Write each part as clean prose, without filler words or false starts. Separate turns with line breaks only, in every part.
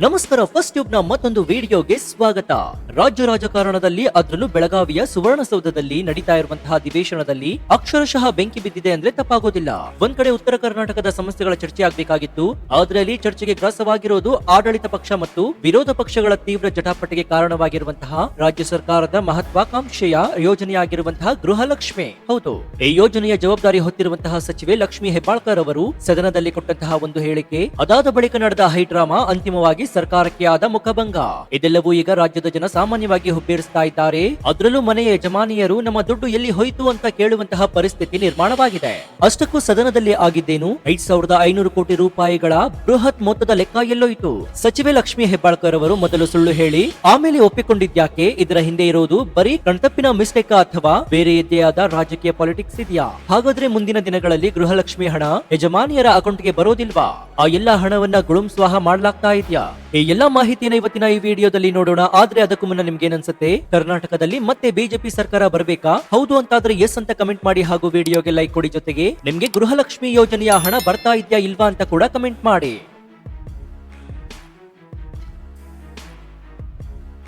ನಮಸ್ಕಾರ. First tube ನ ಮತ್ತೊಂದು ವಿಡಿಯೋಗೆ ಸ್ವಾಗತ. ರಾಜ್ಯ ರಾಜಕಾರಣದಲ್ಲಿ ಅದರಲ್ಲೂ ಬೆಳಗಾವಿಯ ಸುವರ್ಣಸೌಧದಲ್ಲಿ ನಡೀತಾ ಇರುವಂತಹ ಅಧಿವೇಶನದಲ್ಲಿ ಅಕ್ಷರಶಃ ಬೆಂಕಿ ಬಿದ್ದಿದೆ ಅಂದ್ರೆ ತಪ್ಪಾಗೋದಿಲ್ಲ. ಒಂದ್ ಕಡೆ ಉತ್ತರ ಕರ್ನಾಟಕದ ಸಮಸ್ಯೆಗಳ ಚರ್ಚೆ ಆಗ್ಬೇಕಾಗಿತ್ತು, ಆದ್ರೆ ಅಲ್ಲಿ ಚರ್ಚೆಗೆ ಗ್ರಾಸವಾಗಿರೋದು ಆಡಳಿತ ಪಕ್ಷ ಮತ್ತು ವಿರೋಧ ಪಕ್ಷಗಳ ತೀವ್ರ ಜಟಾಪಟಿಗೆ ಕಾರಣವಾಗಿರುವಂತಹ ರಾಜ್ಯ ಸರ್ಕಾರದ ಮಹತ್ವಾಕಾಂಕ್ಷೆಯ ಯೋಜನೆಯಾಗಿರುವಂತಹ ಗೃಹಲಕ್ಷ್ಮಿ. ಹೌದು, ಈ ಯೋಜನೆಯ ಜವಾಬ್ದಾರಿ ಹೊತ್ತಿರುವಂತಹ ಸಚಿವೆ ಲಕ್ಷ್ಮಿ ಹೆಬ್ಬಾಳ್ಕರ್ ಅವರು ಸದನದಲ್ಲಿ ಕೊಟ್ಟಂತಹ ಒಂದು ಹೇಳಿಕೆ, ಅದಾದ ಬಳಿಕ ನಡೆದ ಹೈಡ್ರಾಮಾ, ಅಂತಿಮವಾಗಿ ಸರ್ಕಾರಕ್ಕೆ ಆದ ಮುಖಭಂಗ. ಇದೆಲ್ಲವೂ ಈಗ ರಾಜ್ಯದ ಜನ ಸಾಮಾನ್ಯವಾಗಿ ಹುಬ್ಬೇರಿಸ್ತಾ ಇದ್ದಾರೆ. ಅದರಲ್ಲೂ ಮನೆಯ ಯಜಮಾನಿಯರು ನಮ್ಮ ದುಡ್ಡು ಎಲ್ಲಿ ಹೋಯ್ತು ಅಂತ ಕೇಳುವಂತಹ ಪರಿಸ್ಥಿತಿ ನಿರ್ಮಾಣವಾಗಿದೆ. ಅಷ್ಟಕ್ಕೂ ಸದನದಲ್ಲಿ ಆಗಿದ್ದೇನು? 5,500 ಕೋಟಿ ರೂಪಾಯಿಗಳ ಬೃಹತ್ ಮೊತ್ತದ ಲೆಕ್ಕ ಎಲ್ಲೋಯ್ತು? ಸಚಿವೆ ಲಕ್ಷ್ಮಿ ಹೆಬ್ಬಾಳ್ಕರ್ ಅವರು ಮೊದಲು ಸುಳ್ಳು ಹೇಳಿ ಆಮೇಲೆ ಒಪ್ಪಿಕೊಂಡಿದ್ಯಾಕೆ? ಇದರ ಹಿಂದೆ ಇರೋದು ಬರೀ ಕಣ್ತಪ್ಪಿನ ಮಿಸ್ಟೇಕ್ ಅಥವಾ ಬೇರೆ ಎದ್ದೆಯಾದ ರಾಜಕೀಯ ಪಾಲಿಟಿಕ್ಸ್ ಇದೆಯಾ? ಹಾಗಾದ್ರೆ ಮುಂದಿನ ದಿನಗಳಲ್ಲಿ ಗೃಹಲಕ್ಷ್ಮಿ ಹಣ ಯಜಮಾನಿಯರ ಅಕೌಂಟ್ಗೆ ಬರೋದಿಲ್ವಾ? ಆ ಎಲ್ಲಾ ಹಣವನ್ನ ಗುಳುಂ ಸ್ವಾಹ ಮಾಡ್ಲಾಗ್ತಾ ಇದೆಯಾ? ಈ ಎಲ್ಲಾ ಮಾಹಿತಿನ ಇವತ್ತಿನ ಈ ವಿಡಿಯೋದಲ್ಲಿ ನೋಡೋಣ. ಆದ್ರೆ ಅದಕ್ಕೂ ಮುನ್ನ ನಿಮ್ಗೆ ಏನನ್ಸುತ್ತೆ? ಕರ್ನಾಟಕದಲ್ಲಿ ಮತ್ತೆ ಬಿಜೆಪಿ ಸರ್ಕಾರ ಬರಬೇಕಾ? ಹೌದು ಅಂತಾದ್ರೆ ಎಸ್ ಅಂತ ಕಮೆಂಟ್ ಮಾಡಿ, ಹಾಗೂ ವಿಡಿಯೋಗೆ ಲೈಕ್ ಕೊಡಿ. ಜೊತೆಗೆ ನಿಮ್ಗೆ ಗೃಹಲಕ್ಷ್ಮಿ ಯೋಜನೆಯ ಹಣ ಬರ್ತಾ ಇದೆಯಾ ಇಲ್ವಾ ಅಂತ ಕೂಡ ಕಮೆಂಟ್ ಮಾಡಿ.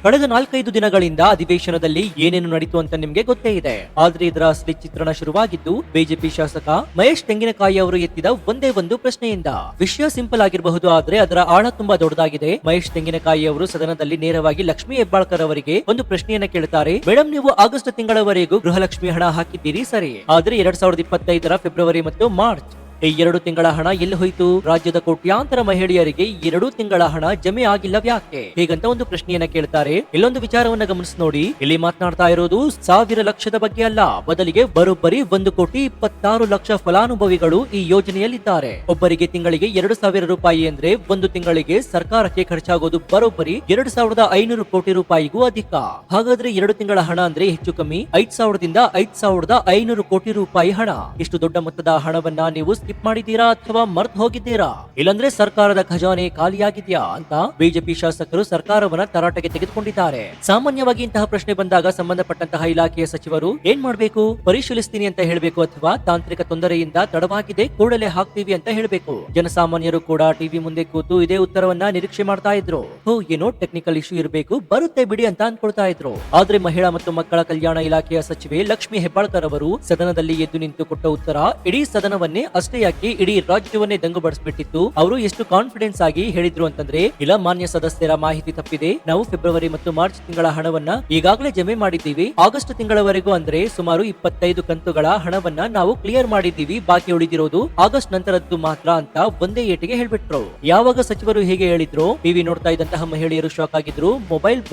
ಕಳೆದ 4-5 ದಿನಗಳಿಂದ ಅಧಿವೇಶನದಲ್ಲಿ ಏನೇನು ನಡೀತು ಅಂತ ನಿಮ್ಗೆ ಗೊತ್ತೇ ಇದೆ. ಆದ್ರೆ ಇದರ ಅಸಲಿ ಚಿತ್ರಣ ಶುರುವಾಗಿದ್ದು ಬಿಜೆಪಿ ಶಾಸಕ ಮಹೇಶ್ ತೆಂಗಿನಕಾಯಿ ಅವರು ಎತ್ತಿದ ಒಂದೇ ಒಂದು ಪ್ರಶ್ನೆಯಿಂದ. ವಿಷಯ ಸಿಂಪಲ್ ಆಗಿರಬಹುದು, ಆದ್ರೆ ಅದರ ಆಳ ತುಂಬಾ ದೊಡ್ಡದಾಗಿದೆ. ಮಹೇಶ್ ತೆಂಗಿನಕಾಯಿ ಅವರು ಸದನದಲ್ಲಿ ನೇರವಾಗಿ ಲಕ್ಷ್ಮಿ ಹೆಬ್ಬಾಳ್ಕರ್ ಅವರಿಗೆ ಒಂದು ಪ್ರಶ್ನೆಯನ್ನ ಕೇಳುತ್ತಾರೆ. ಮೇಡಮ್, ನೀವು ಆಗಸ್ಟ್ ತಿಂಗಳವರೆಗೂ ಗೃಹಲಕ್ಷ್ಮಿ ಹಣ ಹಾಕಿದ್ದೀರಿ ಸರಿ, ಆದ್ರೆ 2025 ಫೆಬ್ರವರಿ ಮತ್ತು ಮಾರ್ಚ್ ಈ 2 ತಿಂಗಳ ಹಣ ಎಲ್ಲಿ ಹೋಯ್ತು? ರಾಜ್ಯದ ಕೋಟ್ಯಾಂತರ ಮಹಿಳೆಯರಿಗೆ 2 ತಿಂಗಳ ಹಣ ಜಮೆ ಆಗಿಲ್ಲವ್ಯಾಕೆ? ಹೀಗಂತ ಒಂದು ಪ್ರಶ್ನೆಯನ್ನ ಕೇಳ್ತಾರೆ. ಇಲ್ಲೊಂದು ವಿಚಾರವನ್ನ ಗಮನಿಸಿ ನೋಡಿ. ಇಲ್ಲಿ ಮಾತನಾಡ್ತಾ ಇರೋದು 1,000 ಲಕ್ಷದ ಬಗ್ಗೆ ಅಲ್ಲ, ಬದಲಿಗೆ ಬರೋಬ್ಬರಿ 1,26,00,000 ಫಲಾನುಭವಿಗಳು ಈ ಯೋಜನೆಯಲ್ಲಿದ್ದಾರೆ. ಒಬ್ಬರಿಗೆ ತಿಂಗಳಿಗೆ 2,000 ರೂಪಾಯಿ ಅಂದ್ರೆ ಒಂದು ತಿಂಗಳಿಗೆ ಸರ್ಕಾರಕ್ಕೆ ಖರ್ಚಾಗೋದು ಬರೋಬ್ಬರಿ 2,500 ಕೋಟಿ ರೂಪಾಯಿಗೂ ಅಧಿಕ. ಹಾಗಾದ್ರೆ 2 ತಿಂಗಳ ಹಣ ಅಂದ್ರೆ ಹೆಚ್ಚು ಕಮ್ಮಿ 5,000ದಿಂದ 5,500 ಕೋಟಿ ರೂಪಾಯಿ ಹಣ. ಇಷ್ಟು ದೊಡ್ಡ ಮೊತ್ತದ ಹಣವನ್ನ ನೀವು ಸ್ಕಿಪ್ ಮಾಡಿದ್ದೀರಾ ಅಥವಾ ಮರ್ತ್ ಹೋಗಿದ್ದೀರಾ? ಇಲ್ಲಂದ್ರೆ ಸರ್ಕಾರದ ಖಜಾನೆ ಖಾಲಿಯಾಗಿದ್ಯಾ ಅಂತ ಬಿಜೆಪಿ ಶಾಸಕರು ಸರ್ಕಾರವನ್ನ ತರಾಟೆಗೆ ತೆಗೆದುಕೊಂಡಿದ್ದಾರೆ. ಸಾಮಾನ್ಯವಾಗಿ ಇಂತಹ ಪ್ರಶ್ನೆ ಬಂದಾಗ ಸಂಬಂಧಪಟ್ಟಂತಹ ಇಲಾಖೆಯ ಸಚಿವರು ಏನ್ ಮಾಡಬೇಕು? ಪರಿಶೀಲಿಸ್ತೀನಿ ಅಂತ ಹೇಳಬೇಕು, ಅಥವಾ ತಾಂತ್ರಿಕ ತೊಂದರೆಯಿಂದ ತಡವಾಗಿದೆ ಕೂಡಲೇ ಹಾಕ್ತೀವಿ ಅಂತ ಹೇಳಬೇಕು. ಜನಸಾಮಾನ್ಯರು ಕೂಡ ಟಿವಿ ಮುಂದೆ ಕೂತು ಇದೇ ಉತ್ತರವನ್ನ ನಿರೀಕ್ಷೆ ಮಾಡ್ತಾ ಇದ್ರು. ಏನೋ ಟೆಕ್ನಿಕಲ್ ಇಶ್ಯೂ ಇರಬೇಕು, ಬರುತ್ತೆ ಬಿಡಿ ಅಂತ ಅನ್ಕೊಳ್ತಾ ಇದ್ರು. ಆದ್ರೆ ಮಹಿಳಾ ಮತ್ತು ಮಕ್ಕಳ ಕಲ್ಯಾಣ ಇಲಾಖೆಯ ಸಚಿವೆ ಲಕ್ಷ್ಮಿ ಹೆಬ್ಬಾಳ್ಕರ್ ಅವರು ಸದನದಲ್ಲಿ ಎದ್ದು ನಿಂತು ಕೊಟ್ಟ ಉತ್ತರ ಇಡೀ ಸದನವನ್ನೇ ಅಷ್ಟೇ ಯಾಕೆ ಇಡೀ ರಾಜ್ಯವನ್ನೇ ದಂಗು ಬಡಿಸ್ಬಿಟ್ಟಿತ್ತು. ಅವರು ಎಷ್ಟು ಕಾನ್ಫಿಡೆನ್ಸ್ ಆಗಿ ಹೇಳಿದ್ರು ಅಂತಂದ್ರೆ, ಇಲ್ಲ ಮಾನ್ಯ ಸದಸ್ಯರ ಮಾಹಿತಿ ತಪ್ಪಿದೆ, ನಾವು ಫೆಬ್ರವರಿ ಮತ್ತು ಮಾರ್ಚ್ ತಿಂಗಳ ಹಣವನ್ನ ಈಗಾಗಲೇ ಜಮೆ ಮಾಡಿದ್ದೀವಿ. ಆಗಸ್ಟ್ ತಿಂಗಳವರೆಗೂ ಅಂದ್ರೆ ಸುಮಾರು 25 ಕಂತುಗಳ ಹಣವನ್ನ ನಾವು ಕ್ಲಿಯರ್ ಮಾಡಿದ್ದೀವಿ, ಬಾಕಿ ಉಳಿದಿರೋದು ಆಗಸ್ಟ್ ನಂತರದ್ದು ಮಾತ್ರ ಅಂತ ಒಂದೇ ಏಟಿಗೆ ಹೇಳ್ಬಿಟ್ರು. ಯಾವಾಗ ಸಚಿವರು ಹೀಗೆ ಹೇಳಿದ್ರು, ಟಿವಿ ನೋಡ್ತಾ ಇದ್ದಂತಹ ಮಹಿಳೆಯರು ಶಾಕ್ ಆಗಿದ್ರು.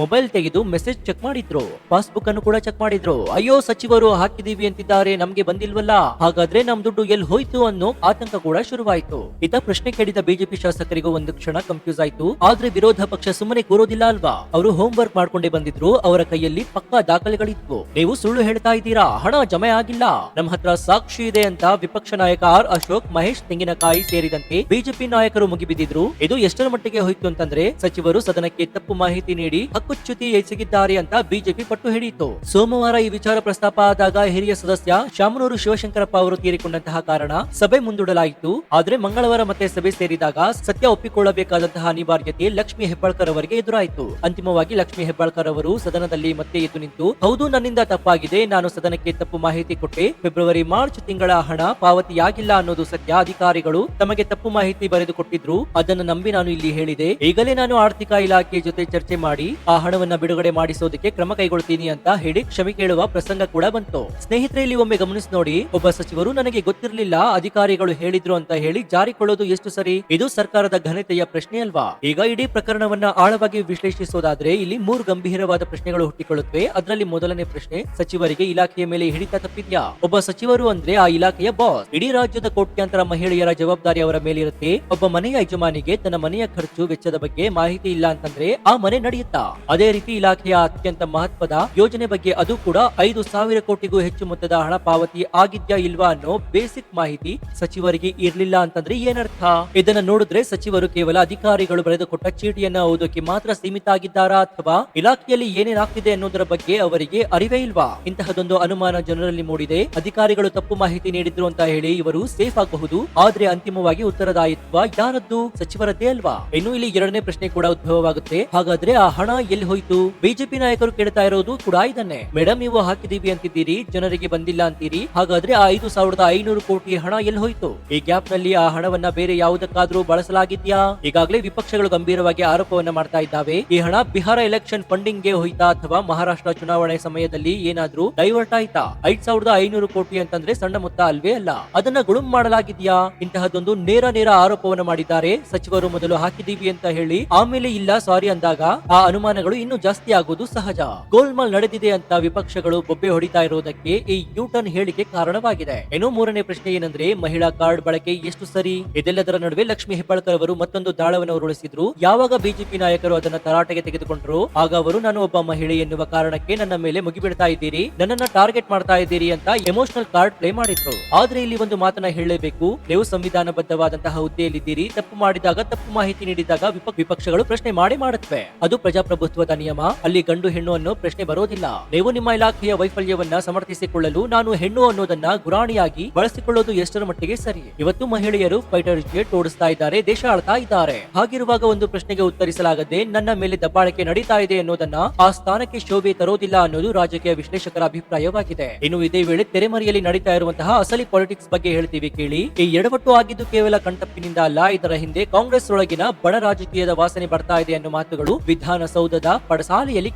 ಮೊಬೈಲ್ ತೆಗೆದು ಮೆಸೇಜ್ ಚೆಕ್ ಮಾಡಿದ್ರು, ಪಾಸ್ಬುಕ್ ಅನ್ನು ಕೂಡ ಚೆಕ್ ಮಾಡಿದ್ರು. ಅಯ್ಯೋ, ಸಚಿವರು ಹಾಕಿದೀವಿ ಅಂತಿದ್ದಾರೆ, ನಮ್ಗೆ ಬಂದಿಲ್ವಲ್ಲ, ಹಾಗಾದ್ರೆ ನಮ್ ದುಡ್ಡು ಎಲ್ಲಿ ಹೋಯ್ತು ಅನ್ನೋ ಆತಂಕ ಕೂಡ ಶುರುವಾಯಿತು. ಇತ ಪ್ರಶ್ನೆ ಕೇಳಿದ ಬಿಜೆಪಿ ಶಾಸಕರಿಗೂ ಒಂದು ಕ್ಷಣ ಕನ್ಫ್ಯೂಸ್ ಆಯ್ತು. ಆದ್ರೆ ವಿರೋಧ ಪಕ್ಷ ಸುಮ್ಮನೆ ಕೂರೋದಿಲ್ಲ ಅಲ್ವಾ? ಅವರು ಹೋಮ್ ವರ್ಕ್ ಮಾಡ್ಕೊಂಡೇ ಬಂದಿದ್ರು. ಅವರ ಕೈಯಲ್ಲಿ ಪಕ್ಕಾ ದಾಖಲೆಗಳಿದ್ವು. ನೀವು ಸುಳ್ಳು ಹೇಳ್ತಾ ಇದ್ದೀರಾ, ಹಣ ಜಮೆ ಆಗಿಲ್ಲ, ನಮ್ಮ ಹತ್ರ ಸಾಕ್ಷಿ ಇದೆ ಅಂತ ವಿಪಕ್ಷ ನಾಯಕ ಆರ್ ಅಶೋಕ್, ಮಹೇಶ್ ತೆಂಗಿನಕಾಯಿ ಸೇರಿದಂತೆ ಬಿಜೆಪಿ ನಾಯಕರು ಮುಗಿಬಿದ್ದಿದ್ರು. ಇದು ಎಷ್ಟರ ಮಟ್ಟಿಗೆ ಹೋಯ್ತು ಅಂತಂದ್ರೆ, ಸಚಿವರು ಸದನಕ್ಕೆ ತಪ್ಪು ಮಾಹಿತಿ ನೀಡಿ ಹಕ್ಕುಚ್ಯುತಿ ಎಸಗಿದ್ದಾರೆ ಅಂತ ಬಿಜೆಪಿ ಪಟ್ಟು ಹಿಡಿಯಿತು. ಸೋಮವಾರ ಈ ವಿಚಾರ ಪ್ರಸ್ತಾಪ ಆದಾಗ ಹಿರಿಯ ಸದಸ್ಯ ಶಾಮನೂರು ಶಿವಶಂಕರಪ್ಪ ಅವರು ತೀರಿಕೊಂಡಂತಹ ಕಾರಣ ಸಭೆ ಮುಂದೂಡಲಾಯಿತು. ಆದ್ರೆ ಮಂಗಳವಾರ ಮತ್ತೆ ಸಭೆ ಸೇರಿದಾಗ ಸತ್ಯ ಒಪ್ಪಿಕೊಳ್ಳಬೇಕಾದಂತಹ ಅನಿವಾರ್ಯತೆ ಲಕ್ಷ್ಮಿ ಹೆಬ್ಬಾಳ್ಕರ್ ಅವರಿಗೆ ಎದುರಾಯಿತು. ಅಂತಿಮವಾಗಿ ಲಕ್ಷ್ಮಿ ಹೆಬ್ಬಾಳ್ಕರ್ ಅವರು ಸದನದಲ್ಲಿ ಮತ್ತೆ ಎದ್ದು ನಿಂತು, ಹೌದು, ನನ್ನಿಂದ ತಪ್ಪಾಗಿದೆ, ನಾನು ಸದನಕ್ಕೆ ತಪ್ಪು ಮಾಹಿತಿ ಕೊಟ್ಟೆ, ಫೆಬ್ರವರಿ ಮಾರ್ಚ್ ತಿಂಗಳ ಹಣ ಪಾವತಿಯಾಗಿಲ್ಲ ಅನ್ನೋದು ಸತ್ಯ, ಅಧಿಕಾರಿಗಳು ತಮಗೆ ತಪ್ಪು ಮಾಹಿತಿ ಬರೆದು ಕೊಟ್ಟಿದ್ರು, ಅದನ್ನು ನಂಬಿ ನಾನು ಇಲ್ಲಿ ಹೇಳಿದೆ. ಈಗಲೇ ನಾನು ಆರ್ಥಿಕ ಇಲಾಖೆ ಜೊತೆ ಚರ್ಚೆ ಮಾಡಿ ಆ ಹಣವನ್ನ ಬಿಡುಗಡೆ ಮಾಡಿಸೋದಕ್ಕೆ ಕ್ರಮ ಕೈಗೊಳ್ತೀನಿ ಅಂತ ಹೇಳಿ ಕ್ಷಮೆ ಕೇಳುವ ಪ್ರಸಂಗ ಕೂಡ ಬಂತು. ಸ್ನೇಹಿತರೆ, ಇಲ್ಲಿ ಒಮ್ಮೆ ಗಮನಿಸಿ ನೋಡಿ, ಒಬ್ಬ ಸಚಿವರು ನನಗೆ ಗೊತ್ತಿರಲಿಲ್ಲ, ಅಧಿಕಾರಿಗಳು ಹೇಳಿದ್ರು ಅಂತ ಹೇಳಿ ಜಾರಿಕೊಳ್ಳೋದು ಎಷ್ಟು ಸರಿ? ಇದು ಸರ್ಕಾರದ ಘನತೆಯ ಪ್ರಶ್ನೆ ಅಲ್ವಾ? ಈಗ ಇಡೀ ಪ್ರಕರಣವನ್ನ ಆಳವಾಗಿ ವಿಶ್ಲೇಷಿಸೋದಾದ್ರೆ ಇಲ್ಲಿ 3 ಗಂಭೀರವಾದ ಪ್ರಶ್ನೆಗಳು ಹುಟ್ಟಿಕೊಳ್ಳುತ್ತವೆ. ಅದರಲ್ಲಿ ಮೊದಲನೇ ಪ್ರಶ್ನೆ, ಸಚಿವರಿಗೆ ಇಲಾಖೆಯ ಮೇಲೆ ಹಿಡಿತ ತಪ್ಪಿದ್ಯಾ? ಒಬ್ಬ ಸಚಿವರು ಅಂದ್ರೆ ಆ ಇಲಾಖೆಯ ಬಾಸ್. ಇಡೀ ರಾಜ್ಯದ ಕೋಟ್ಯಾಂತರ ಮಹಿಳೆಯರ ಜವಾಬ್ದಾರಿ ಅವರ ಮೇಲಿರುತ್ತೆ. ಒಬ್ಬ ಮನೆಯ ಯಜಮಾನಿಗೆ ತನ್ನ ಮನೆಯ ಖರ್ಚು ವೆಚ್ಚದ ಬಗ್ಗೆ ಮಾಹಿತಿ ಇಲ್ಲ ಅಂತಂದ್ರೆ ಆ ಮನೆ ನಡೆಯುತ್ತಾ? ಅದೇ ರೀತಿ ಇಲಾಖೆಯ ಅತ್ಯಂತ ಮಹತ್ವದ ಯೋಜನೆ ಬಗ್ಗೆ ಅದು ಕೂಡ 5,000 ಕೋಟಿಗೂ ಹೆಚ್ಚು ಮೊತ್ತದ ಹಣ ಪಾವತಿ ಆಗಿದ್ಯಾ ಇಲ್ವಾ ಅನ್ನೋ ಬೇಸಿಕ್ ಮಾಹಿತಿ ಸಚಿವರಿಗೆ ಇರ್ಲಿಲ್ಲ ಅಂತಂದ್ರೆ ಏನರ್ಥ? ಇದನ್ನ ನೋಡಿದ್ರೆ ಸಚಿವರು ಕೇವಲ ಅಧಿಕಾರಿಗಳು ಬರೆದುಕೊಟ್ಟ ಚೀಟಿಯನ್ನ ಓದೋಕೆ ಮಾತ್ರ ಸೀಮಿತ ಆಗಿದ್ದಾರಾ, ಅಥವಾ ಇಲಾಖೆಯಲ್ಲಿ ಏನೇನಾಗ್ತಿದೆ ಅನ್ನೋದರ ಬಗ್ಗೆ ಅವರಿಗೆ ಅರಿವೇ ಇಲ್ವಾ? ಇಂತಹದೊಂದು ಅನುಮಾನ ಜನರಲ್ಲಿ ಮೂಡಿದೆ. ಅಧಿಕಾರಿಗಳು ತಪ್ಪು ಮಾಹಿತಿ ನೀಡಿದ್ರು ಅಂತ ಹೇಳಿ ಇವರು ಸೇಫ್ ಆಗಬಹುದು, ಆದ್ರೆ ಅಂತಿಮವಾಗಿ ಉತ್ತರದಾಯಿತ್ವ ಯಾರದ್ದು? ಸಚಿವರದ್ದೇ ಅಲ್ವಾ? ಇನ್ನು ಇಲ್ಲಿ ಎರಡನೇ ಪ್ರಶ್ನೆ ಕೂಡ ಉದ್ಭವವಾಗುತ್ತೆ. ಹಾಗಾದ್ರೆ ಆ ಹಣ ಎಲ್ಲಿ ಹೋಯ್ತು? ಬಿಜೆಪಿ ನಾಯಕರು ಕೇಳ್ತಾ ಇರೋದು ಕೂಡ ಇದನ್ನೇ. ಮೇಡಮ್, ನೀವು ಹಾಕಿದೀವಿ ಅಂತಿದ್ದೀರಿ, ಜನರಿಗೆ ಬಂದಿಲ್ಲ ಅಂತೀರಿ, ಹಾಗಾದ್ರೆ ಆ 5,500 ಕೋಟಿ ಹಣ ಎಲ್ಲಿ ಹೋಯ್ತು? ಈ ಗ್ಯಾಪ್ ನಲ್ಲಿ ಆ ಹಣವನ್ನ ಬೇರೆ ಯಾವುದಕ್ಕಾದ್ರೂ ಬಳಸಲಾಗಿದ್ಯಾ? ಈಗಾಗಲೇ ವಿಪಕ್ಷಗಳು ಗಂಭೀರವಾಗಿ ಆರೋಪವನ್ನ ಮಾಡ್ತಾ ಇದ್ದಾವೆ. ಈ ಹಣ ಬಿಹಾರ ಎಲೆಕ್ಷನ್ ಫಂಡಿಂಗ್ ಗೆ ಹೋಯ್ತಾ, ಅಥವಾ ಮಹಾರಾಷ್ಟ್ರ ಚುನಾವಣೆ ಸಮಯದಲ್ಲಿ ಏನಾದ್ರೂ ಡೈವರ್ಟ್ ಆಯ್ತಾ? 5,500 ಕೋಟಿ ಅಂತಂದ್ರೆ ಸಣ್ಣ ಮೊತ್ತ ಅಲ್ವೇ ಅಲ್ಲ. ಅದನ್ನ ಗುಳುಂ ಮಾಡಲಾಗಿದ್ಯಾ? ಇಂತಹದೊಂದು ನೇರ ಆರೋಪವನ್ನ ಮಾಡಿದ್ದಾರೆ. ಸಚಿವರು ಮೊದಲು ಹಾಕಿದೀವಿ ಅಂತ ಹೇಳಿ ಆಮೇಲೆ ಇಲ್ಲ ಸಾರಿ ಅಂದಾಗ ಆ ಅನುಮಾನಗಳು ಇನ್ನೂ ಜಾಸ್ತಿ ಆಗೋದು ಸಹಜ. ಗೋಲ್ಮಾಲ್ ನಡೆದಿದೆ ಅಂತ ವಿಪಕ್ಷಗಳು ಬೊಬ್ಬೆ ಹೊಡಿತಾ ಇರೋದಕ್ಕೆ ಈ ಯೂಟರ್ನ್ ಹೇಳಿಕೆ ಕಾರಣವಾಗಿದೆ. ಇನ್ನು ಮೂರನೇ ಪ್ರಶ್ನೆ ಏನಂದ್ರೆ, ಮಹಿಳಾ ಕಾರ್ಡ್ ಬಳಕೆ ಎಷ್ಟು ಸರಿ? ಇದೆಲ್ಲದರ ನಡುವೆ ಲಕ್ಷ್ಮಿ ಹೆಬ್ಬಾಳ್ಕರ್ ಅವರು ಮತ್ತೊಂದು ದಾಳವನ್ನು ಉರುಳಿಸಿದ್ರು. ಯಾವಾಗ ಬಿಜೆಪಿ ನಾಯಕರು ಅದನ್ನ ತರಾಟೆಗೆ ತೆಗೆದುಕೊಂಡ್ರು, ಆಗ ಅವರು ನಾನು ಒಬ್ಬ ಮಹಿಳೆ ಎನ್ನುವ ಕಾರಣಕ್ಕೆ ನನ್ನ ಮೇಲೆ ಮುಗಿಬಿಡ್ತಾ ಇದ್ದೀರಿ, ನನ್ನನ್ನ ಟಾರ್ಗೆಟ್ ಮಾಡ್ತಾ ಇದ್ದೀರಿ ಅಂತ ಎಮೋಷನಲ್ ಕಾರ್ಡ್ ಪ್ಲೇ ಮಾಡಿದ್ರು. ಆದ್ರೆ ಇಲ್ಲಿ ಒಂದು ಮಾತನ್ನ ಹೇಳಲೇಬೇಕು. ನೀವು ಸಂವಿಧಾನಬದ್ಧವಾದಂತಹ ಹುದ್ದೆಯಲ್ಲಿದ್ದೀರಿ, ತಪ್ಪು ಮಾಡಿದಾಗ, ತಪ್ಪು ಮಾಹಿತಿ ನೀಡಿದಾಗ ವಿಪಕ್ಷಗಳು ಪ್ರಶ್ನೆ ಮಾಡುತ್ತವೆ. ಅದು ಪ್ರಜಾಪ್ರಭುತ್ವದ ನಿಯಮ. ಅಲ್ಲಿ ಗಂಡು ಹೆಣ್ಣು ಅನ್ನೋ ಪ್ರಶ್ನೆ ಬರೋದಿಲ್ಲ. ನೀವು ನಿಮ್ಮ ಇಲಾಖೆಯ ವೈಫಲ್ಯವನ್ನ ಸಮರ್ಥಿಸಿಕೊಳ್ಳಲು ನಾನು ಹೆಣ್ಣು ಅನ್ನೋದನ್ನ ಗುರಾಣಿಯಾಗಿ ಬಳಸಿಕೊಳ್ಳೋದು ಎಷ್ಟರ ಮಟ್ಟಿಗೆ ಸರಿ? ಇವತ್ತು ಮಹಿಳೆಯರು ಫೈಟರ್ ಜೆಟ್ ಓಡಿಸ್ತಾ ಇದ್ದಾರೆ, ದೇಶ ಆಳ್ತಾ ಇದ್ದಾರೆ. ಹಾಗಿರುವಾಗ ಒಂದು ಪ್ರಶ್ನೆಗೆ ಉತ್ತರಿಸಲಾಗದೆ ನನ್ನ ಮೇಲೆ ದಬ್ಬಾಳಿಕೆ ನಡೀತಾ ಇದೆ ಅನ್ನೋದನ್ನ ಆ ಸ್ಥಾನಕ್ಕೆ ಶೋಭೆ ತರೋದಿಲ್ಲ ಅನ್ನೋದು ರಾಜಕೀಯ ವಿಶ್ಲೇಷಕರ ಅಭಿಪ್ರಾಯವಾಗಿದೆ. ಇನ್ನು ಇದೇ ವೇಳೆ ತೆರೆಮರೆಯಲ್ಲಿ ನಡೀತಾ ಇರುವಂತಹ ಅಸಲಿ ಪಾಲಿಟಿಕ್ಸ್ ಬಗ್ಗೆ ಹೇಳ್ತೀವಿ ಕೇಳಿ. ಈ ಎಡವಟ್ಟು ಆಗಿದ್ದು ಕೇವಲ ಕಣ್ತಪ್ಪಿನಿಂದ ಅಲ್ಲ, ಇದರ ಹಿಂದೆ ಕಾಂಗ್ರೆಸ್ ಒಳಗಿನ ಬಡ ರಾಜಕೀಯದ ವಾಸನೆ ಬರ್ತಾ ಇದೆ ಅನ್ನೋ ಮಾತುಗಳು ವಿಧಾನಸೌಧದ ಪಡಸಾಲೆಯಲ್ಲಿ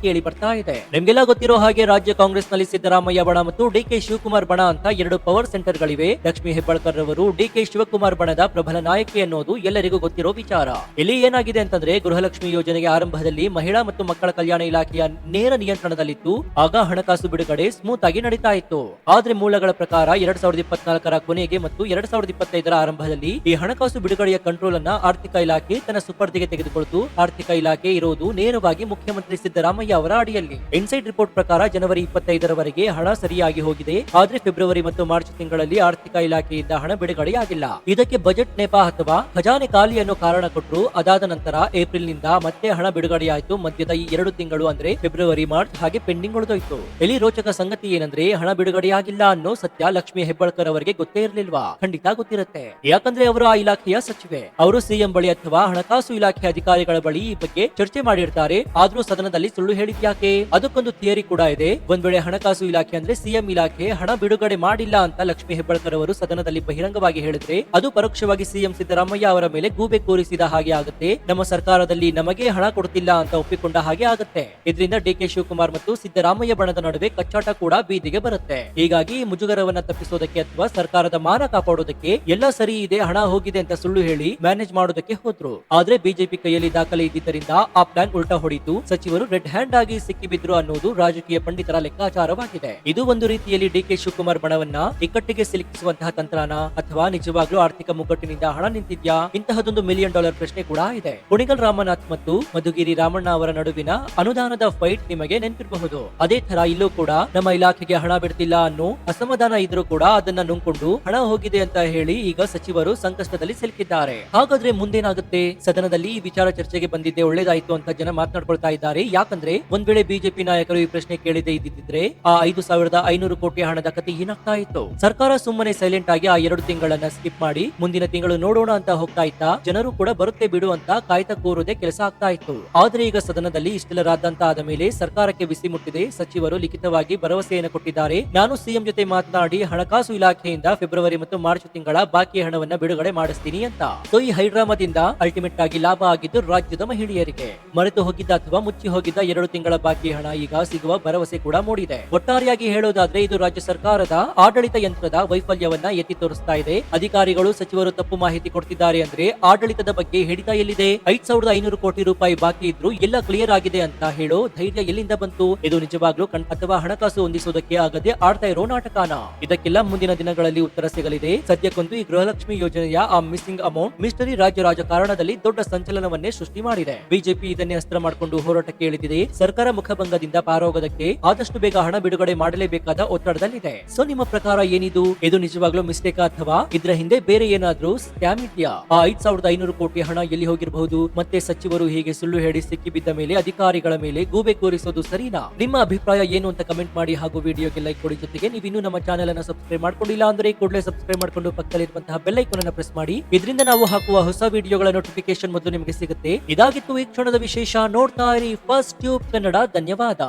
ಕೇಳಿ ಬರ್ತಾ ಇದೆ. ನಿಮ್ಗೆಲ್ಲ ಗೊತ್ತಿರೋ ಹಾಗೆ ರಾಜ್ಯ ಕಾಂಗ್ರೆಸ್ ನಲ್ಲಿ ಸಿದ್ದರಾಮಯ್ಯ ಬಣ ಮತ್ತು ಡಿಕೆ ಶಿವಕುಮಾರ್ ಬಣ ಅಂತ ಎರಡು ಪವರ್ ಸೆಂಟರ್ ಗಳಿವೆ. ಲಕ್ಷ್ಮಿ ಹೆಬ್ಬಾಳ್ಕರ್ ಅವರು ಡಿಕೆ ಶಿವಕುಮಾರ್ ಬಣದ ಪ್ರಬಲ ನಾಯಕಿ ಅನ್ನೋದು ಎಲ್ಲರಿಗೂ ಗೊತ್ತಿರೋ ವಿಚಾರ. ಇಲ್ಲಿ ಏನಾಗಿದೆ ಅಂತಂದ್ರೆ, ಗೃಹಲಕ್ಷ್ಮಿ ಯೋಜನೆಗೆ ಆರಂಭದಲ್ಲಿ ಮಹಿಳಾ ಮತ್ತು ಮಕ್ಕಳ ಕಲ್ಯಾಣ ಇಲಾಖೆಯ ನೇರ ನಿಯಂತ್ರಣದಲ್ಲಿತ್ತು. ಆಗ ಹಣಕಾಸು ಬಿಡುಗಡೆ ಸ್ಮೂತ್ ಆಗಿ ನಡೀತಾ ಇತ್ತು. ಆದ್ರೆ ಮೂಲಗಳ ಪ್ರಕಾರ 2024ರ ಕೊನೆಗೆ ಮತ್ತು 2025ರ ಆರಂಭದಲ್ಲಿ ಈ ಹಣಕಾಸು ಬಿಡುಗಡೆಯ ಕಂಟ್ರೋಲ್ ಅನ್ನ ಆರ್ಥಿಕ ಇಲಾಖೆ ತನ್ನ ಸುಪರ್ದಿಗೆ ತೆಗೆದುಕೊಳ್ತು. ಆರ್ಥಿಕ ಇಲಾಖೆ ಇರೋದು ನೇರವಾಗಿ ಮುಖ್ಯಮಂತ್ರಿ ಸಿದ್ದರಾಮಯ್ಯ ಅವರ ಅಡಿಯಲ್ಲಿ. ಇನ್ಸೈಡ್ ರಿಪೋರ್ಟ್ ಪ್ರಕಾರ ಜನವರಿ 25ರವರೆಗೆ ಹಣ ಸರಿಯಾಗಿ ಹೋಗಿದೆ. ಆದ್ರೆ ಫೆಬ್ರವರಿ ಮತ್ತು ಮಾರ್ಚ್ ತಿಂಗಳಲ್ಲಿ ಆರ್ಥಿಕ ಇಲಾಖೆಯಿಂದ ಹಣ ಬಿಡುಗಡೆಯಾಗಿಲ್ಲ. ಇದಕ್ಕೆ ಬಜೆಟ್ ನೆಪ ಅಥವಾ ಖಜಾನೆ ಖಾಲಿ ಅನ್ನೋ ಕಾರಣ ಕೊಟ್ಟರು. ಅದಾದ ನಂತರ ಏಪ್ರಿಲ್ ನಿಂದ ಮತ್ತೆ ಹಣ ಬಿಡುಗಡೆಯಾಯಿತು. ಮಧ್ಯದ ಈ 2 ತಿಂಗಳು ಅಂದ್ರೆ ಫೆಬ್ರವರಿ ಮಾರ್ಚ್ ಹಾಗೆ ಪೆಂಡಿಂಗ್ ಉಳಿದೋಯ್ತು. ಇಲ್ಲಿ ರೋಚಕ ಸಂಗತಿ ಏನಂದ್ರೆ, ಹಣ ಬಿಡುಗಡೆಯಾಗಿಲ್ಲ ಅನ್ನೋ ಸತ್ಯ ಲಕ್ಷ್ಮಿ ಹೆಬ್ಬಾಳ್ಕರ್ ಅವರಿಗೆ ಗೊತ್ತೇ ಇರಲಿಲ್ವಾ? ಖಂಡಿತ ಗೊತ್ತಿರುತ್ತೆ. ಯಾಕಂದ್ರೆ ಅವರು ಆ ಇಲಾಖೆಯ ಸಚಿವೆ. ಅವರು ಸಿಎಂ ಬಳಿ ಅಥವಾ ಹಣಕಾಸು ಇಲಾಖೆ ಅಧಿಕಾರಿಗಳ ಬಳಿ ಈ ಬಗ್ಗೆ ಚರ್ಚೆ ಮಾಡಿರ್ತಾರೆ. ಆದ್ರೂ ಸದನದಲ್ಲಿ ಸುಳ್ಳು ಹೇಳಿದ್ಯಾಕೆ? ಅದಕ್ಕೊಂದು ಥಿಯರಿ ಕೂಡ ಇದೆ. ಒಂದ್ ವೇಳೆ ಹಣಕಾಸು ಇಲಾಖೆ ಅಂದ್ರೆ ಸಿಎಂ ಇಲಾಖೆ ಹಣ ಬಿಡುಗಡೆ ಮಾಡಿಲ್ಲ ಅಂತ ಲಕ್ಷ್ಮಿ ಹೆಬ್ಬಾಳ್ಕರ್ ಅವರು ಸದನದಲ್ಲಿ ಬಹಿರಂಗವಾಗಿ ಹೇಳಿದ್ರೆ, ಅದು ಪರೋಕ್ಷವಾಗಿ ಸಿಎಂ ಸಿದ್ದರಾಮಯ್ಯ ಅವರ ಮೇಲೆ ಗೂಬೆ ಕೂರಿಸಿದ ಹಾಗೆ ಆಗುತ್ತೆ. ನಮ್ಮ ಸರ್ಕಾರದಲ್ಲಿ ನಮಗೆ ಹಣ ಕೊಡ್ತಿಲ್ಲ ಅಂತ ಒಪ್ಪಿಕೊಂಡ ಹಾಗೆ ಆಗುತ್ತೆ. ಇದರಿಂದ ಡಿಕೆ ಶಿವಕುಮಾರ್ ಮತ್ತು ಸಿದ್ದರಾಮಯ್ಯ ಬಣದ ನಡುವೆ ಕಚ್ಚಾಟ ಕೂಡ ಬೀದಿಗೆ ಬರುತ್ತೆ. ಹೀಗಾಗಿ ಮುಜುಗರವನ್ನ ತಪ್ಪಿಸೋದಕ್ಕೆ ಅಥವಾ ಸರ್ಕಾರದ ಮಾನ ಕಾಪಾಡೋದಕ್ಕೆ ಎಲ್ಲ ಸರಿ ಇದೆ, ಹಣ ಹೋಗಿದೆ ಅಂತ ಸುಳ್ಳು ಹೇಳಿ ಮ್ಯಾನೇಜ್ ಮಾಡೋದಕ್ಕೆ ಹೋದ್ರು. ಆದ್ರೆ ಬಿಜೆಪಿ ಕೈಯಲ್ಲಿ ದಾಖಲೆ ಇದ್ದಿದ್ದರಿಂದ ಆ ಪ್ಲಾನ್ ಉಲ್ಟಾ ಹೊಡಿತು. ಸಚಿವರು ರೆಡ್ ಹ್ಯಾಂಡ್ ಆಗಿ ಸಿಕ್ಕಿಬಿದ್ರು ಅನ್ನೋದು ರಾಜಕೀಯ ಪಂಡಿತರ ಲೆಕ್ಕಾಚಾರವಾಗಿದೆ. ಇದು ಒಂದು ರೀತಿಯಲ್ಲಿ ಡಿಕೆ ಶಿವಕುಮಾರ್ ಬಣವನ್ನ ಇಕ್ಕಟ್ಟಿಗೆ ಸಿಲುಕಿಸುವಂತಹ ತಂತ್ರನ, ಅಥವಾ ನಿಜವಾಗ್ಲೂ ಆರ್ಥಿಕ ಮುಗ್ಗಟ್ಟಿನಿಂದ ಹಣ ನಿಂತಿದ್ಯಾ? ಇಂತಹದೊಂದು $1 ಮಿಲಿಯನ್ ಪ್ರಶ್ನೆ ಕೂಡ ಇದೆ. ಕುಣಿಗಲ್ ರಾಮನಾಥ್ ಮತ್ತು ಮಧುಗಿರಿ ರಾಮಣ್ಣ ಅವರ ನಡುವಿನ ಅನುದಾನದ ಫೈಟ್ ನಿಮಗೆ ನೆನಪಿರಬಹುದು. ಅದೇ ತರ ಇಲ್ಲೂ ಕೂಡ ನಮ್ಮ ಇಲಾಖೆಗೆ ಹಣ ಬಿಡ್ತಿಲ್ಲ ಅನ್ನೋ ಅಸಮಾಧಾನ ಇದ್ರೂ ಕೂಡ ಅದನ್ನ ನುಂಗ್ಕೊಂಡು ಹಣ ಹೋಗಿದೆ ಅಂತ ಹೇಳಿ ಈಗ ಸಚಿವರು ಸಂಕಷ್ಟದಲ್ಲಿ ಸಿಲುಕಿದ್ದಾರೆ. ಹಾಗಾದ್ರೆ ಮುಂದೇನಾಗುತ್ತೆ? ಸದನದಲ್ಲಿ ಈ ವಿಚಾರ ಚರ್ಚೆಗೆ ಬಂದಿದ್ದೆ ಒಳ್ಳೇದಾಯ್ತು ಅಂತ ಜನ ಮಾತನಾಡ್ಕೊಳ್ತಾ ಇದ್ದಾರೆ. ಯಾಕಂದ್ರೆ ಒಂದ್ ವೇಳೆ ಬಿಜೆಪಿ ನಾಯಕರು ಈ ಪ್ರಶ್ನೆ ಕೇಳಿದೆ ಇದ್ದಿದ್ರೆ ಆ 5,500 ಕೋಟಿ ಹಣದ ಕತೆ ಏನಾಗ್ತಾ ಇತ್ತು? ಸರ್ಕಾರ ಸುಮ್ಮನೆ ಸೈಲೆಂಟ್ ಆಗಿ ಆ 2 ತಿಂಗಳನ್ನ ಸ್ಕಿಪ್ ಮಾಡಿ ಮುಂದಿನ ತಿಂಗಳು ನೋಡೋಣ ಅಂತ ಹೋಗ್ತಾ ಇತ್ತ. ಜನರು ಕೂಡ ಬರುತ್ತೆ ಬಿಡು ಅಂತ ಕಾಯ್ತಾ ಕೂರೋದೇ ಕೆಲಸ ಆಗ್ತಾ ಇತ್ತು. ಆದ್ರೆ ಈಗ ಸದನದಲ್ಲಿ ಇಷ್ಟೆಲ್ಲ ರಾದ್ದಂತ ಆದ ಮೇಲೆ ಸರ್ಕಾರಕ್ಕೆ ಬಿಸಿ ಮುಟ್ಟಿದೆ. ಸಚಿವರು ಲಿಖಿತವಾಗಿ ಭರವಸೆಯನ್ನು ಕೊಟ್ಟಿದ್ದಾರೆ. ನಾನು ಸಿಎಂ ಜೊತೆ ಮಾತನಾಡಿ ಹಣಕಾಸು ಇಲಾಖೆಯಿಂದ ಫೆಬ್ರವರಿ ಮತ್ತು ಮಾರ್ಚ್ ತಿಂಗಳ ಬಾಕಿ ಹಣವನ್ನ ಬಿಡುಗಡೆ ಮಾಡಿಸ್ತೀನಿ ಅಂತ. ಸೊ ಈ ಹೈಡ್ರಾಮಾದಿಂದ ಅಲ್ಟಿಮೇಟ್ ಆಗಿ ಲಾಭ ಆಗಿದ್ದು ರಾಜ್ಯದ ಮಹಿಳೆಯರಿಗೆ. ಮರೆತು ಹೋಗಿದ್ದ ಅಥವಾ ಮುಚ್ಚಿ ಹೋಗಿದ್ದ 2 ತಿಂಗಳ ಬಾಕಿ ಹಣ ಈಗ ಸಿಗುವ ಭರವಸೆ ಕೂಡ ಮೂಡಿದೆ. ಒಟ್ಟಾರೆಯಾಗಿ ಹೇಳೋದಾದ್ರೆ ಇದು ರಾಜ್ಯ ಸರ್ಕಾರದ ಆಡಳಿತ ಯಂತ್ರದ ವೈಫಲ್ಯವನ್ನ ಎತ್ತಿ ತೋರಿಸ್ತಾ ಇದೆ. ಅಧಿಕಾರಿಗಳು ಸಚಿವರು ತಪ್ಪು ಮಾಹಿತಿ ಕೊಡ್ತಿದ್ದಾರೆ ಅಂದ್ರೆ ಆಡಳಿತದ ಬಗ್ಗೆ ಹಿಡಿತ ಎಲ್ಲಿದೆ? 5,500 ಕೋಟಿ ರೂಪಾಯಿ ಬಾಕಿ ಇದ್ರು ಎಲ್ಲ ಕ್ಲಿಯರ್ ಆಗಿದೆ ಅಂತ ಹೇಳೋ ಧೈರ್ಯ ಎಲ್ಲಿಂದ ಬಂತು? ಇದು ನಿಜವಾಗ್ಲೂ ಅಥವಾ ಹಣಕಾಸು ಹೊಂದಿಸುವುದಕ್ಕೆ ಆಗದೆ ಆಡ್ತಾ ಇರೋ ನಾಟಕನ? ಇದಕ್ಕೆಲ್ಲ ಮುಂದಿನ ದಿನಗಳಲ್ಲಿ ಉತ್ತರ ಸಿಗಲಿದೆ. ಸದ್ಯಕ್ಕಂತೂ ಈ ಗೃಹಲಕ್ಷ್ಮಿ ಯೋಜನೆಯ ಆ ಮಿಸ್ಸಿಂಗ್ ಅಮೌಂಟ್ ಮಿಸ್ಟರಿ ರಾಜ್ಯ ರಾಜಕಾರಣದಲ್ಲಿ ದೊಡ್ಡ ಸಂಚಲನವನ್ನೇ ಸೃಷ್ಟಿ ಮಾಡಿದೆ. ಬಿಜೆಪಿ ಇದನ್ನೇ ಅಸ್ತ್ರ ಮಾಡಿಕೊಂಡು ಹೋರಾಟಕ್ಕೆ ಇಳಿದಿದೆ. ಸರ್ಕಾರ ಮುಖಭಂಗದಿಂದ ಪಾರೋಗೋದಕ್ಕೆ ಆದಷ್ಟು ಬೇಗ ಹಣ ಬಿಡುಗಡೆ ಮಾಡಲೇಬೇಕಾದ ಒತ್ತಡದಲ್ಲಿದೆ. ಸೊ ನಿಮ್ಮ ಪ್ರಕಾರ ಏನಿದು? ಇದು ನಿಜವಾಗ್ಲೂ ಮಿಸ್ಟೇಕ್ ಅಥವಾ ಇದರ ಹಿಂದೆ ಬೇರೆ ಏನಾದ್ರೂ ಸ್ಕ್ಯಾಮ್ ಇದೆಯಾ? ಆ 5,500 ಕೋಟಿ ಹಣ ಎಲ್ಲಿ ಹೋಗಿರಬಹುದು? ಮತ್ತೆ ಸಚಿವರು ಹೀಗೆ ಸುಳ್ಳು ಹೇಳಿ ಸಿಕ್ಕಿಬಿದ್ದ ಮೇಲೆ ಅಧಿಕಾರಿಗಳ ಮೇಲೆ ಗೂಬೆ ಕೂರಿಸೋದು ಸರಿನಾ? ನಿಮ್ಮ ಅಭಿಪ್ರಾಯ ಏನು ಅಂತ ಕಮೆಂಟ್ ಮಾಡಿ ಹಾಗೂ ವಿಡಿಯೋಗೆ ಲೈಕ್ ಕೊಡಿ. ಜೊತೆಗೆ ನೀವು ಇನ್ನೂ ನಮ್ಮ ಚಾನೆಲ್ ಅನ್ನು ಸಬ್ಸ್ಕ್ರೈಬ್ ಮಾಡ್ಕೊಂಡಿಲ್ಲ ಅಂದ್ರೆ ಕೂಡಲೇ ಸಬ್ಸ್ಕ್ರೈಬ್ ಮಾಡ್ಕೊಂಡು ಪಕ್ಕದಲ್ಲಿರುವಂತಹ ಬೆಲ್ ಐಕಾನ್ ಅನ್ನು ಪ್ರೆಸ್ ಮಾಡಿ. ಇದರಿಂದ ನಾವು ಹಾಕುವ ಹೊಸ ವಿಡಿಯೋಗಳ ನೋಟಿಫಿಕೇಶನ್ ಮೊದಲು ನಿಮಗೆ ಸಿಗುತ್ತೆ. ಇದಾಗಿತ್ತು ಈ ಕ್ಷಣದ ವಿಶೇಷ. ನೋಡ್ತಾ ಇರಿ ಫಸ್ಟ್ ಟ್ಯೂಬ್ ಕನ್ನಡ. ಧನ್ಯವಾದ.